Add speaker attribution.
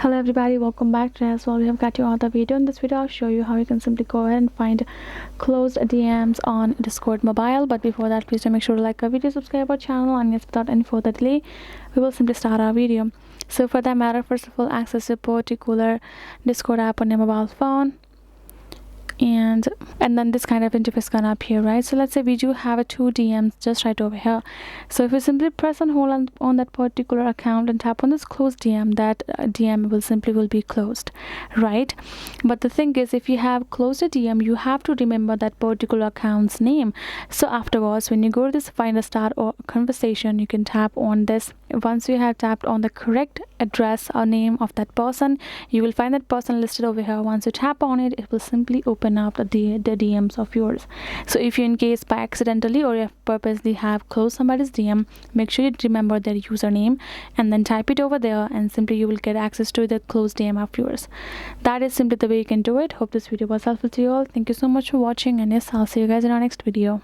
Speaker 1: Hello everybody, welcome back to as well. We have got you another video. In this video I'll show you how you can simply go ahead and find closed DMs on Discord mobile. But before that, please do make sure to like our video, subscribe our channel, and yes, without any further delay, we will simply start our video. So for that matter, first of all, access a particular Discord app on your mobile phone, and then this kind of interface gonna appear, right? So let's say we do have a 2 DMs just right over here. So if you simply press and hold on that particular account and tap on this close DM, that DM will be closed, right? But the thing is, if you have closed a DM, you have to remember that particular account's name. So afterwards, when you go to this find a start or conversation, you can tap on this. Once you have tapped on the correct address or name of that person, you will find that person listed over here. Once you tap on it, it will simply open up the DMs of yours. So if you in case by accidentally or if purposely have closed somebody's DM, make sure you remember their username and then type it over there, and simply you will get access to the closed DM of yours. That is simply the way you can do it. Hope this video was helpful to you all. Thank you so much for watching, and yes, I'll see you guys in our next video.